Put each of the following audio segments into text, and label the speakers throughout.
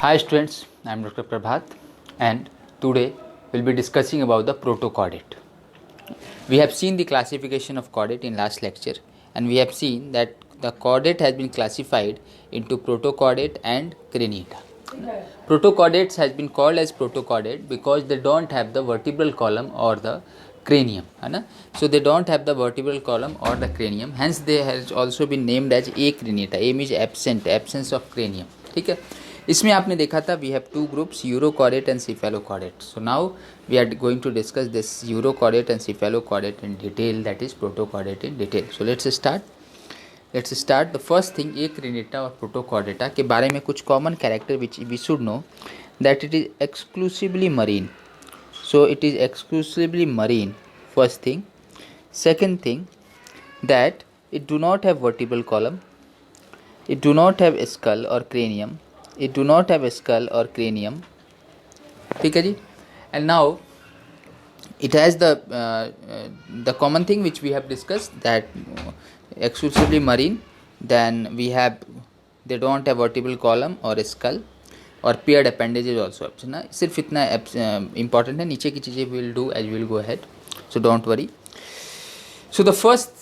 Speaker 1: Hi students, I am Dr. Prabhat and today we will be discussing about the protochordate. We have seen the classification of chordate in last lecture and we have seen that the chordate has been classified into protochordate and crenata. Protochordates has been called as protochordate because they don't have the vertebral column or the cranium. So they don't have the vertebral column or the cranium, hence they has also been named as acrenata. A means absence of cranium. ठीक है, इसमें आपने देखा था we have two groups urochordate and cephalochordate. So now we are going to discuss this urochordate and cephalochordate in detail, that is protochordate in detail. So let's start the first thing. acrenata और protochordata के बारे में कुछ common character which we should know, that it is exclusively marine. So it is exclusively marine, first thing. Second thing, that it do not have vertebral column, it do not have skull or cranium, it do not have skull or cranium. ठीक है जी. And now it has the common thing which we have discussed, that exclusively marine. Then we have they don't have vertebral column or skull और paired appendages also. ना सिर्फ इतना important है, नीचे की चीज़ें we will do as we will go ahead, so don't worry. So the first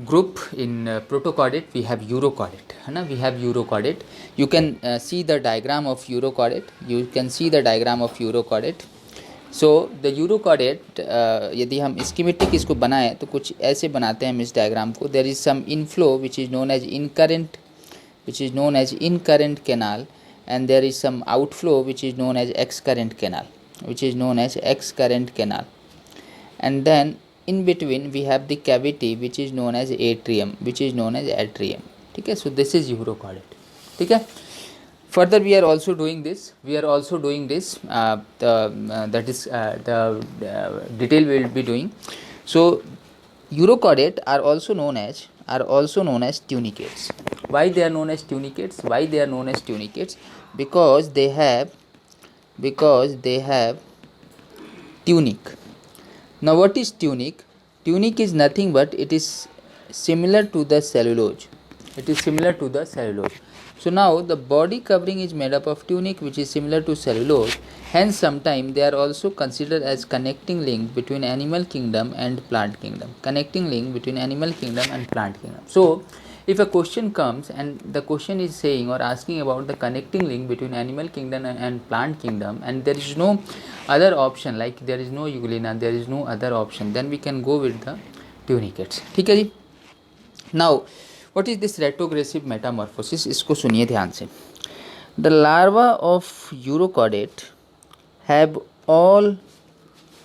Speaker 1: group in protochordate we have urochordate. We have urochordate. You can see the diagram of urochordate. You can see the diagram of urochordate. So the urochordate, यदि हम schematic इसको बनाएं तो कुछ ऐसे बनाते हैं हम इस diagram को. There is some inflow which is known as incurrent canal, and there is some outflow which is known as excurrent canal, and then in between we have the cavity which is known as atrium. ठीक है. So this is urochordate. ठीक है. Further we are also doing this the detail we will be doing. So urochordate are also known as tunicates. Why they are known as tunicates? Because they have tunic. Now what is tunic? Tunic is nothing but it is similar to the cellulose. So now the body covering is made up of tunic which is similar to cellulose. Hence sometimes they are also considered as connecting link between animal kingdom and plant kingdom. So if a question comes and the question is saying or asking about the connecting link between animal kingdom and plant kingdom, and there is no other option, like there is no eulina, there is no other option, then we can go with the tunicates. ठीक है जी. Now what is this retrogressive metamorphosis? इसको सुनिए ध्यान से. The larva of urochordate have all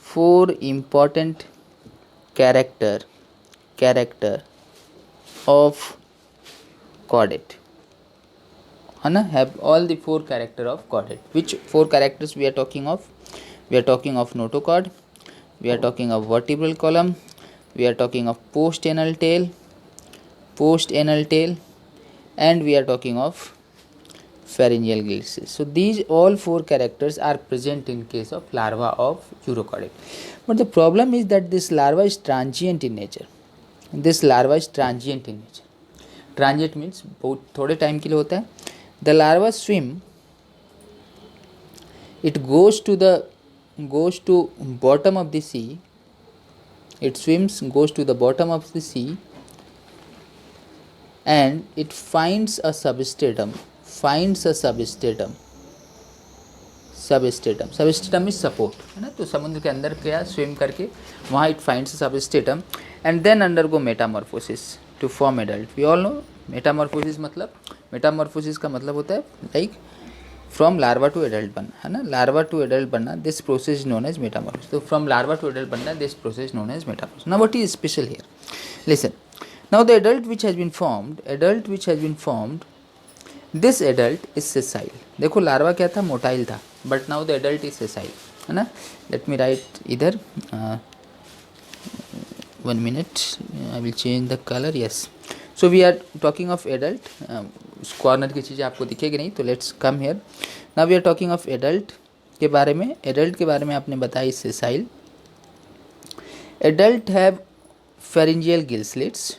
Speaker 1: four important character of chordate. Have all the four character of chordate. Which four characters we are talking of? We are talking of notochord, we are talking of vertebral column, we are talking of post-anal tail, and we are talking of pharyngeal gills. So these all four characters are present in case of larva of urochordate. But the problem is that this larva is transient in nature. Transient means बहुत थोड़े time के लिए होता है. The larva swim, it goes to bottom of the sea. It swims, goes to the bottom of the sea, and it finds a substratum. Substratum is support, है ना. तो समुद्र के अंदर क्या स्विम करके वहाँ it finds a substratum and then undergo metamorphosis to form adult. We all know metamorphosis का मतलब होता है like from larva to adult बनना, है ना. larva to adult बनना, this process is known as metamorphosis. So from larva to adult बनना, this process is known as metamorphosis. Now what is special here? Listen. Now the adult which has been formed, this adult is sessile. देखो larva क्या था, motile था, but now the adult is sessile, है ना. Let me write इधर 1 minute, I will change the color. Yes. So we are talking of adult. Corner की चीज़ें आपको दिखेगी नहीं, तो let's come here. Now we are talking of adult के बारे में आपने बताया sessile. Adult have pharyngeal gill slits,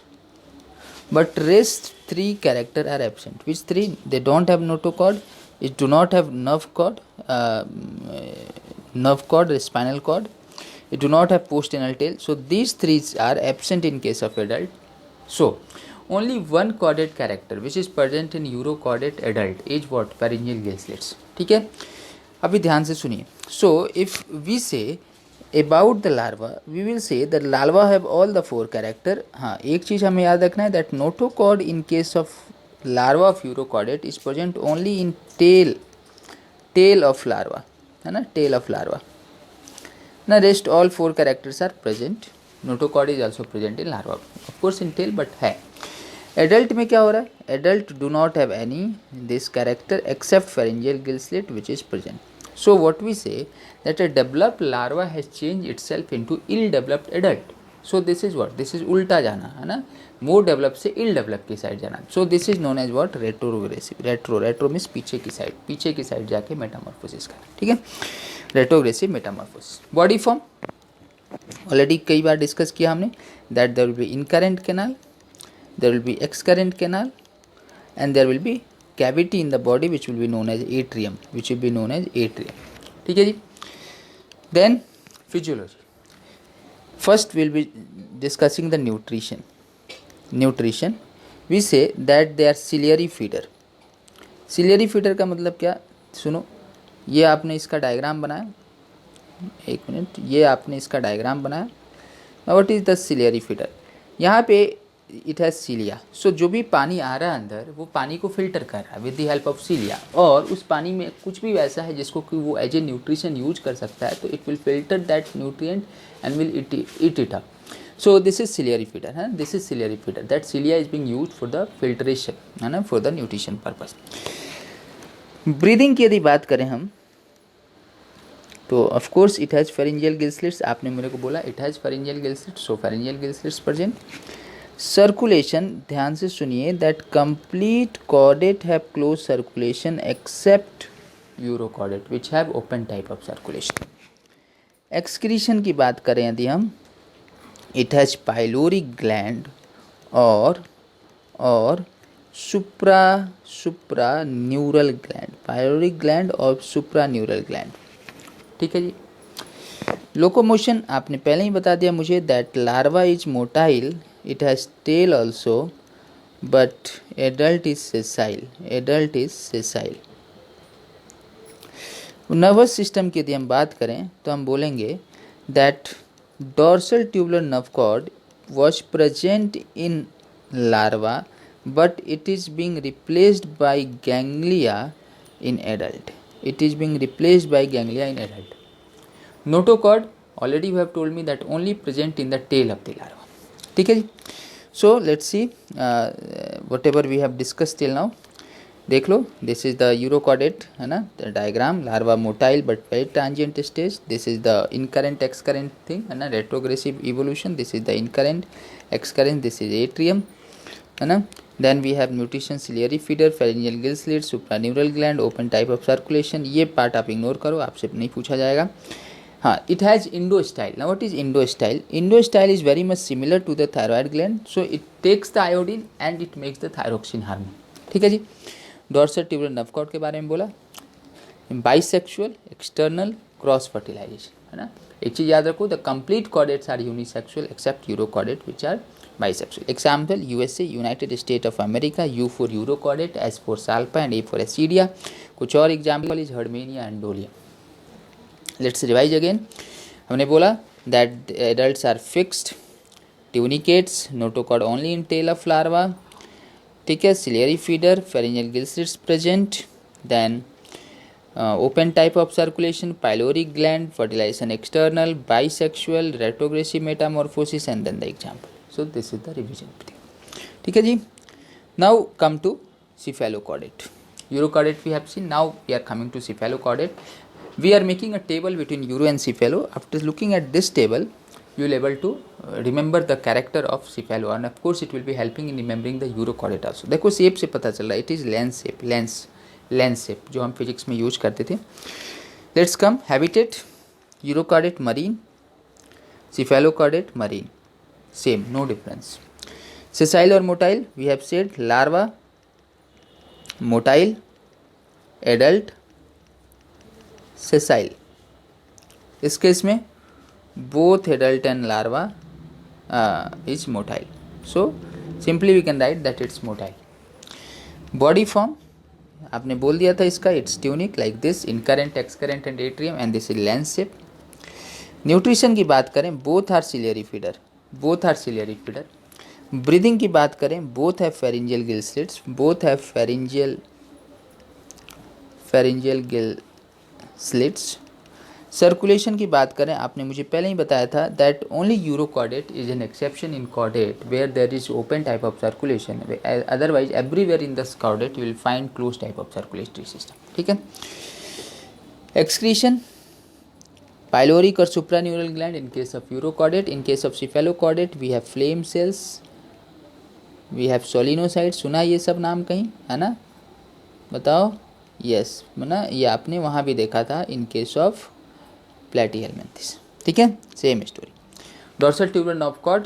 Speaker 1: but rest three character are absent. Which three? They don't have notochord, it do not have nerve cord, spinal cord. It do not have post-anal tail. So these three are absent in case of adult. So only one chordate character which is present in urochordate adult is what? Pharyngeal gill slits. ठीक है, अभी ध्यान से सुनिए. So if we say about the larva, we will say that larva have all the four character. हाँ, एक चीज़ हमें याद रखना है that notochord in case of larva of urochordate is present only in tail of larva, है ना, tail of larva. Now rest all four characters are present. Notochord is also present in larva, of course in tail, but है. Adult में क्या हो रहा है? Adult do not have any this character except pharyngeal gill slit which is present. So what we say that a developed larva has changed itself into ill-developed adult. So this is what? This is उल्टा जाना, है ना, more developed से ill developed की side जाना. So this is known as what? Retrogressive. Retro means पीछे की side जाके मेटामॉर्फोसिस करना. ठीक है, retrogressive Metamorphosis. Body form already कई बार डिस्कस किया हमने that there will be incurrent canal, there will be excurrent canal, and there will be cavity in the body which will be known as atrium, ठीक है जी. Then physiology. First we'll be discussing the nutrition. We say that they are ciliary feeder. Ciliary feeder का मतलब क्या? सुनो, ये आपने इसका diagram बनाया, एक मिनट, ये आपने इसका डायग्राम बनाया. What is the ciliary feeder? यहाँ पे इट हैज सीलिया. सो जो भी पानी आ रहा है अंदर वो पानी को फिल्टर कर रहा है विद द हेल्प ऑफ सीलिया, और उस पानी में कुछ भी वैसा है जिसको कि वो एज ए न्यूट्रिशन यूज कर सकता है, तो it will filter that nutrient and will eat it up. So this is ciliary feeder, है, this is ciliary feeder. That cilia is being used for the filtration, है ना, for the nutrition purpose. Breathing की यदि बात करें हम, तो of course it has pharyngeal gill slits. आपने मेरे को बोला it has pharyngeal gill slits, so pharyngeal gill slits present. Circulation, ध्यान से सुनिए, that complete chordate have close circulation except urochordate which have open type of circulation. Excretion की बात करें यदि हम, इट हैज़ पाइलोरिक ग्लैंड और सुप्रा न्यूरल ग्लैंड, पाइलोरिक ग्लैंड और सुप्रा न्यूरल ग्लैंड. ठीक है जी. लोकोमोशन आपने पहले ही बता दिया मुझे that larva is motile, it has tail also, but adult is sessile. Nervous system की यदि हम बात करें तो हम बोलेंगे that dorsal tubular nerve cord was present in larva but it is being replaced by ganglia in adult. Notochord, already you have told me that only present in the tail of the larva. ठीक है जी. So let's see whatever we have discussed till now. देख लो, this is the urochordate, है ना, the diagram. Larva motile but very transient stage. This is the incurrent excurrent thing, है ना, retrogressive evolution. This is the incurrent excurrent. This is atrium, है ना. Then we have nutrition, ciliary feeder, pharyngeal gill slit, supraneural gland, open type of circulation. ये part आप ignore करो, आपसे नहीं पूछा जाएगा. हाँ, it has endostyle. Now what is endostyle? Endostyle is very much similar to the thyroid gland. So it takes the iodine and it makes the thyroxine hormone. ठीक है जी. dorsal tubular nerve cord के बारे में बोला, bisexual, external, cross fertilization, है ना. एक चीज़ याद रखो, the complete chordates are unisexual except urochordate which are bisexual. Example, USA, United States of America, U for urochordate, S for salpa and A for acidia. कुछ और example is Herdmania and Dolia. Let's revise again. हमने बोला that adults are fixed, tunicates, notochord only in tail of larva. ठीक है, ciliary feeder, pharyngeal gill slits present. Then open type of circulation, pyloric gland, fertilization external, bisexual, retrogressive metamorphosis, and then the example. So this is the revision. ठीक है जी. Now come to cephalochordate. Urochordate we have seen. Now we are coming to cephalochordate. We are making a table between uro and cephalo. After looking at this table, you will able to remember the character of cephalo, and of course it will be helping in remembering the urochordate also. देखो shape से पता चल रहा है, it is lens shape, lens shape जो हम physics में use करते थे. Let's come habitat. Urochordate marine, cephalochordate marine. Same, no difference. Sessile or motile, we have said larva motile, adult sessile. इस केस में both adult and larva is motile. So simply we can write that it's motile. Body form आपने बोल दिया था इसका, it's tunic like this, incurrent, excurrent and atrium, and this is lens shape. Nutrition की बात करें, both are ciliary feeder, both are ciliary feeder. Breathing की बात करें, both have pharyngeal gill slits, both have pharyngeal gill slits. Circulation की बात करें, आपने मुझे पहले ही बताया था that only urochordate is an exception in chordate where there is open type of circulation. Otherwise everywhere in this chordate you will find close type of circulatory system. ठीक है. एक्सक्रीशन, पाइलोरिक और supraneural gland in case of urochordate. In case of cephalochordate we have flame cells, we have solenocyte. सुना ये सब नाम कहीं, है ना? बताओ. यस, ना ये आपने वहाँ भी देखा था इन केस ऑफ प्लेटीहेलमिन्थेस. ठीक है, same story. Dorsal tubular nerve cord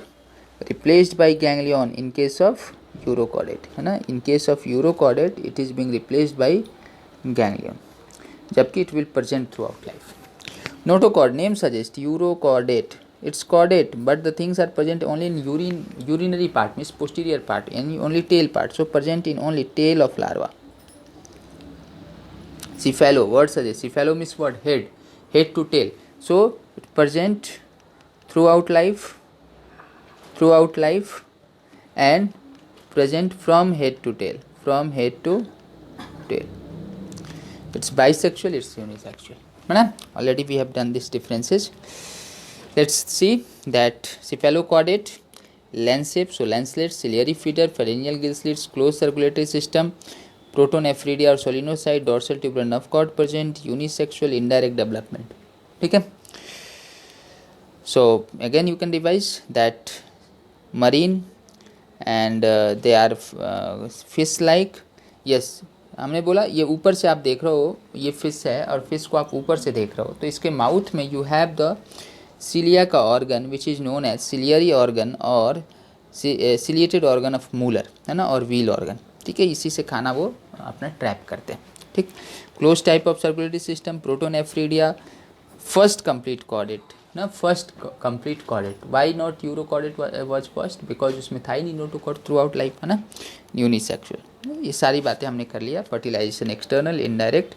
Speaker 1: replaced by ganglion in case of urochordate, है ना? In case of urochordate it is being replaced by ganglion, जबकि it will present throughout life. Notochord, name suggest urochordate, it's chordate but the things are present only in urinary part, means posterior part, and only tail part, so present in only tail of larva. Cephalo, word suggests cephalo means what? Head to tail, so present throughout life and present from head to tail, it's bisexual, it's unisexual. Already we have done these differences. Let's see that cephalochordate, lens shape, so lens slits, ciliary feeder, pharyngeal gill slits, closed circulatory system, protonephridia or solenocyte, dorsal tubular nerve cord present, unisexual, indirect development. ठीक है. So again you can revise that marine and they are fish like. Yes, हमने बोला ये ऊपर से आप देख रहे हो, ये फिश है और फिश को आप ऊपर से देख रहे हो, तो इसके माउथ में यू हैव द सिलिया का organ which is known as ciliary organ और सिलिएटेड ऑर्गन ऑफ मूलर, है ना, और व्हील ऑर्गन. ठीक है, इसी से खाना वो अपना ट्रैप करते हैं. ठीक. Close type of circulatory system, protonephridia, first complete chordate ना, first complete chordate. Why not urochordate was first? Because उसमें था ही नहीं नोटोकॉर्ड थ्रू आउट लाइफ, है ना. यूनिसेक्सुअल. ये सारी बातें हमने कर लिया. Fertilisation external, indirect.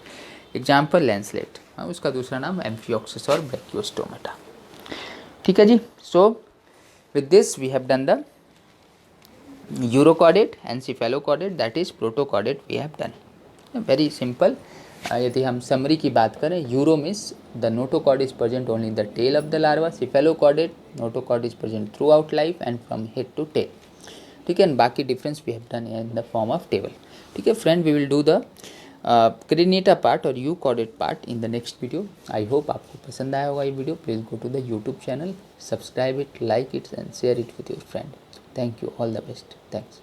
Speaker 1: Example lancelet, हाँ, उसका दूसरा नाम एम्फियोक्सिस और ब्रैकियोस्टोमेटा. ठीक है जी. So with this we have done the urochordate and cephalochordate, that is protochordate we have done. Very simple. यदि हम समरी की बात करें, uro means the notochord is present only in the tail of the larva. Cephalochordate, notochord is present throughout life and from head to tail. ठीक है, and बाकी difference we have done in the form of table. ठीक है friend, we will do the craniata part और euchordate part in the next video. I hope आपको पसंद आया होगा ये video. Please go to the YouTube channel, subscribe it, like it and share it with your friend. Thank you. All the best. Thanks.